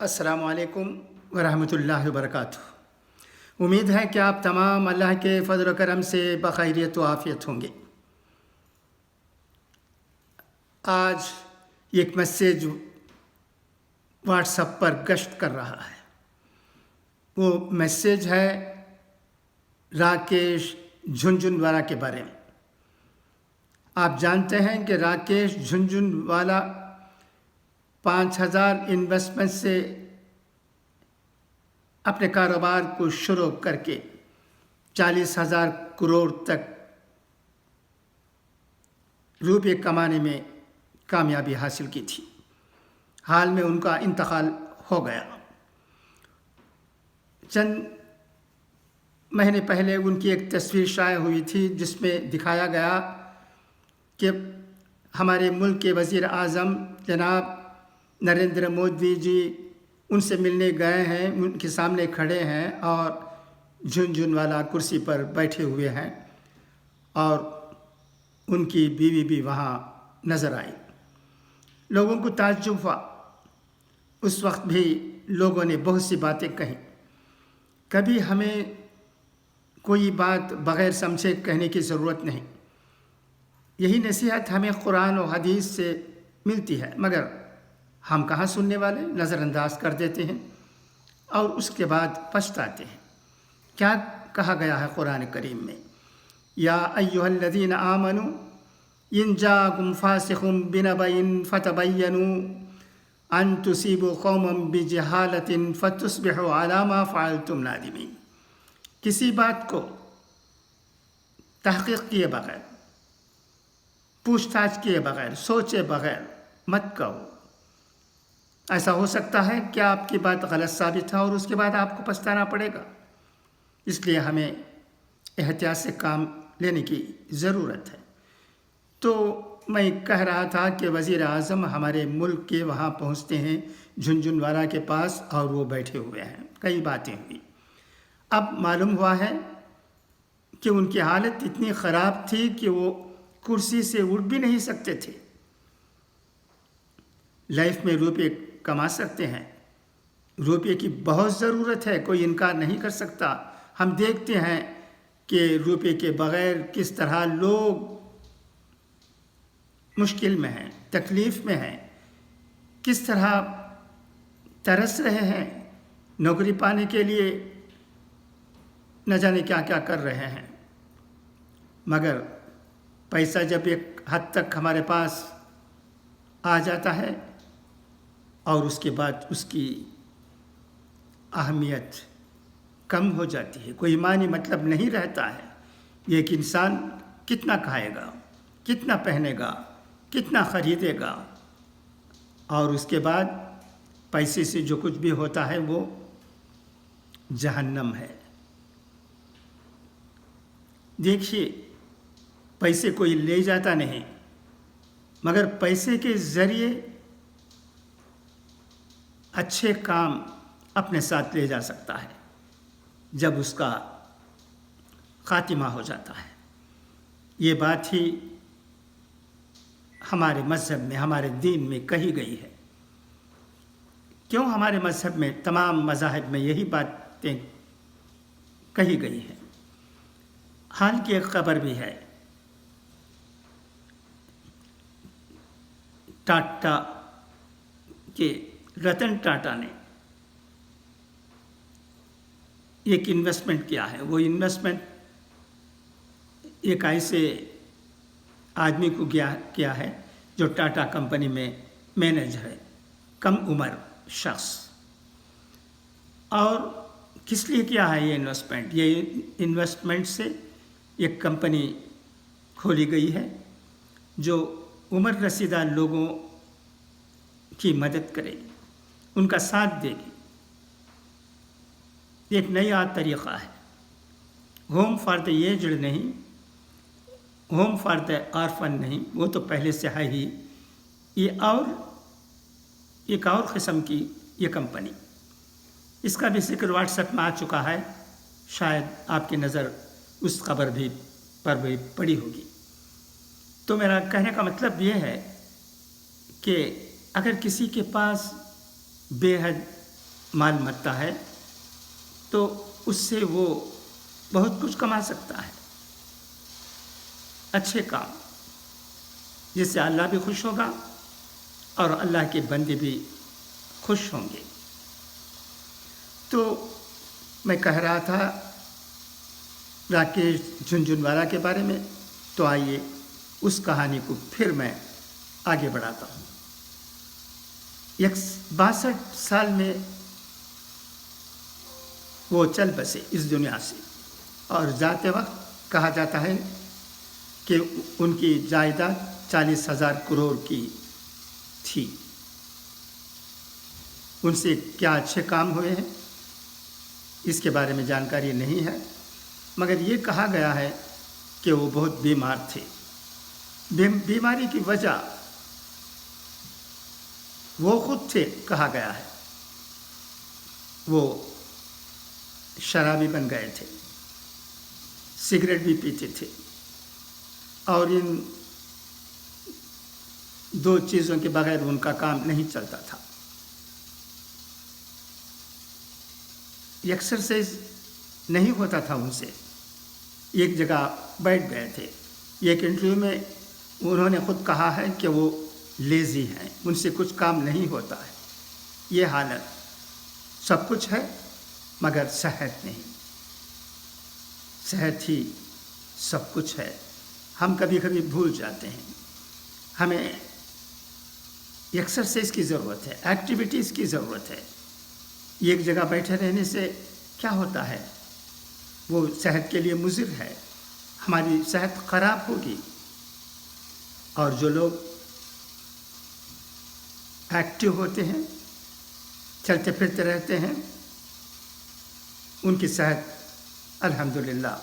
السلام علیکم ورحمۃ اللہ وبرکاتہ۔ امید ہے کہ آپ تمام اللہ کے فضل و کرم سے بخیریت و عافیت ہوں گے۔ آج ایک میسیج واٹس ایپ پر گشت کر رہا ہے۔ وہ میسیج ہے راکیش جھنجھنوالا کے بارے میں۔ آپ جانتے ہیں کہ راکیش جھنجھنوالا 5,000 انویسٹمنٹ سے اپنے کاروبار کو شروع کر کے 40,000 کروڑ تک روپے کمانے میں کامیابی حاصل کی تھی۔ حال میں ان کا انتقال ہو گیا۔ چند مہینے پہلے ان کی ایک تصویر شائع ہوئی تھی جس میں دکھایا گیا کہ ہمارے ملک کے وزیر اعظم جناب نریندر مودی جی ان سے ملنے گئے ہیں، ان کے سامنے کھڑے ہیں اور جھنجھنوالا کرسی پر بیٹھے ہوئے ہیں اور ان کی بیوی بھی وہاں نظر آئی۔ لوگوں کو تعجب ہوا۔ اس وقت بھی لوگوں نے بہت سی باتیں کہیں۔ کبھی ہمیں کوئی بات بغیر سمجھے کہنے کی ضرورت نہیں۔ یہی نصیحت ہمیں قرآن و حدیث سے ملتی ہے، مگر ہم کہاں سننے والے، نظر انداز کر دیتے ہیں اور اس کے بعد پچھتاتے ہیں۔ کیا کہا گیا ہے قرآن کریم میں؟ یا ایھا الذین آمنوا ان جاءکم فاسق بنبأ فتبینوا ان تصیبوا قوما بجہالۃ فتصبحوا علی ما فعلتم نادمین۔ کسی بات کو تحقیق کیے بغیر، پوچھ تاچھ کیے بغیر، سوچے بغیر مت کہو۔ ایسا ہو سکتا ہے کہ آپ کی بات غلط ثابت ہے اور اس کے بعد آپ کو پچھتانا پڑے گا۔ اس لیے ہمیں احتیاط سے کام لینے کی ضرورت ہے۔ تو میں کہہ رہا تھا کہ وزیر اعظم ہمارے ملک کے وہاں پہنچتے ہیں جھنجھنوالا کے پاس اور وہ بیٹھے ہوئے ہیں۔ کئی باتیں ہوئی۔ اب معلوم ہوا ہے کہ ان کی حالت اتنی خراب تھی کہ وہ کرسی سے اٹھ بھی نہیں سکتے تھے۔ لائف میں روپے کما سکتے ہیں، روپے کی بہت ضرورت ہے، کوئی انکار نہیں کر سکتا۔ ہم دیکھتے ہیں کہ روپے کے بغیر کس طرح لوگ مشکل میں ہیں، تکلیف میں ہیں، کس طرح ترس رہے ہیں، نوکری پانے کے لیے نہ جانے کیا کیا کر رہے ہیں۔ مگر پیسہ جب ایک حد تک ہمارے پاس آ جاتا ہے اور اس کے بعد اس کی اہمیت کم ہو جاتی ہے، کوئی معنی مطلب نہیں رہتا ہے۔ یہ کہ انسان کتنا کھائے گا، کتنا پہنے گا، کتنا خریدے گا، اور اس کے بعد پیسے سے جو کچھ بھی ہوتا ہے وہ جہنم ہے۔ دیکھیے، پیسے کوئی لے جاتا نہیں، مگر پیسے کے ذریعے اچھے کام اپنے ساتھ لے جا سکتا ہے جب اس کا خاتمہ ہو جاتا ہے۔ یہ بات ہی ہمارے مذہب میں، ہمارے دین میں کہی گئی ہے۔ کیوں ہمارے مذہب میں، تمام مذاہب میں یہی باتیں کہی گئی ہیں۔ حال کی ایک خبر بھی ہے۔ ٹاٹا کے رتن ٹاٹا نے ایک انویسٹمنٹ کیا ہے۔ وہ انویسٹمنٹ ایک ایسے آدمی کو کیا ہے جو ٹاٹا کمپنی میں مینیجر ہے، کم عمر شخص۔ اور کس لیے کیا ہے یہ انویسٹمنٹ؟ یہ انویسٹمنٹ سے ایک کمپنی کھولی گئی ہے جو عمر رسیدہ لوگوں کی مدد کرے گی، ان کا ساتھ دے گی۔ ایک نیا طریقہ ہے، ہوم فار دا ایجڈ نہیں، ہوم فار دا آرفن نہیں، وہ تو پہلے سے ہے ہی۔ یہ ایک اور قسم کی یہ کمپنی، اس کا بھی ذکر واٹس ایپ میں آ چکا ہے، شاید آپ کی نظر اس خبر پر بھی پڑی ہوگی۔ تو میرا کہنے کا مطلب یہ ہے کہ اگر کسی کے پاس بے حد مال متا ہے تو اس سے وہ بہت کچھ کما سکتا ہے، اچھے کام، جس سے اللہ بھی خوش ہوگا اور اللہ کے بندے بھی خوش ہوں گے۔ تو میں کہہ رہا تھا راکیش جھنجھنوالا کے بارے میں، تو آئیے اس کہانی کو پھر میں آگے بڑھاتا ہوں۔ 62 سال میں وہ چل بسے اس دنیا سے، اور جاتے وقت کہا جاتا ہے کہ ان کی جائیداد 40,000 کروڑ کی تھی۔ ان سے کیا اچھے کام ہوئے ہیں اس کے بارے میں جانکاری نہیں ہے، مگر یہ کہا گیا ہے کہ وہ بہت بیمار تھے۔ بیماری کی وجہ وہ خود تھے، کہا گیا ہے وہ شرابی بن گئے تھے، سگریٹ بھی پیتے تھے، اور ان دو چیزوں کے بغیر ان کا کام نہیں چلتا تھا۔ ایکسرسائز نہیں ہوتا تھا ان سے، ایک جگہ بیٹھ گئے تھے۔ ایک انٹرویو میں انہوں نے خود کہا ہے کہ وہ لیزی ہیں، ان سے کچھ کام نہیں ہوتا ہے۔ یہ حالت، سب کچھ ہے مگر صحت نہیں۔ صحت ہی سب کچھ ہے، ہم کبھی کبھی بھول جاتے ہیں۔ ہمیں ایکسرسائز کی ضرورت ہے، ایکٹیویٹیز کی ضرورت ہے۔ ایک جگہ بیٹھے رہنے سے کیا ہوتا ہے؟ وہ صحت کے لیے مضر ہے، ہماری صحت خراب ہوگی۔ اور جو لوگ ایکٹیو ہوتے ہیں، چلتے پھرتے رہتے ہیں، ان کی صحت الحمدللہ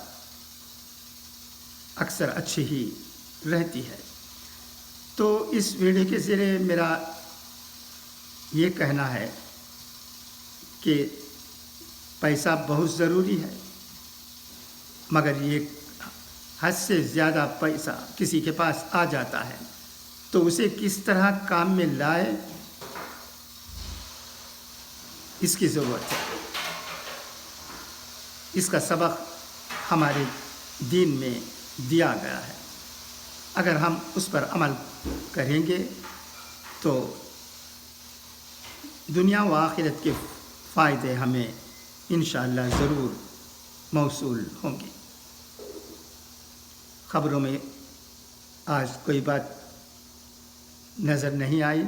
اکثر اچھی ہی رہتی ہے۔ تو اس ویڈیو کے ذریعے میرا یہ کہنا ہے کہ پیسہ بہت ضروری ہے، مگر یہ حد سے زیادہ پیسہ کسی کے پاس آ جاتا ہے تو اسے کس طرح کام میں لائے، اس کی ضرورت ہے۔ اس کا سبق ہمارے دین میں دیا گیا ہے، اگر ہم اس پر عمل کریں گے تو دنیا و آخرت کے فائدے ہمیں انشاءاللہ ضرور موصول ہوں گے۔ خبروں میں آج کوئی بات نظر نہیں آئی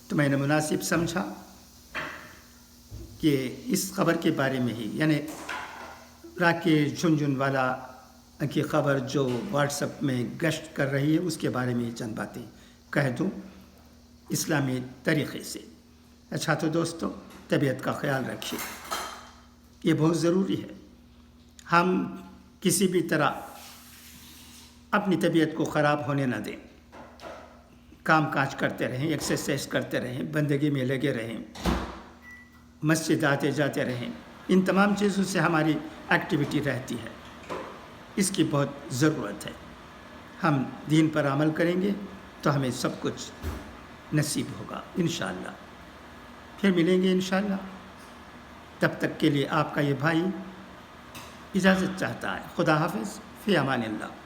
تو میں نے مناسب سمجھا کہ اس خبر کے بارے میں ہی، یعنی راکیش جھنجھنوالا کی خبر جو واٹس ایپ میں گشت کر رہی ہے، اس کے بارے میں چند باتیں کہہ دوں اسلامی طریقے سے۔ اچھا تو دوستو، طبیعت کا خیال رکھیے، یہ بہت ضروری ہے۔ ہم کسی بھی طرح اپنی طبیعت کو خراب ہونے نہ دیں، کام کاج کرتے رہیں، ایکسرسائز کرتے رہیں، بندگی میں لگے رہیں، مسجد آتے جاتے رہیں، ان تمام چیزوں سے ہماری ایکٹیویٹی رہتی ہے، اس کی بہت ضرورت ہے۔ ہم دین پر عمل کریں گے تو ہمیں سب کچھ نصیب ہوگا انشاءاللہ۔ پھر ملیں گے انشاءاللہ، تب تک کے لیے آپ کا یہ بھائی اجازت چاہتا ہے۔ خدا حافظ، فی امان اللہ۔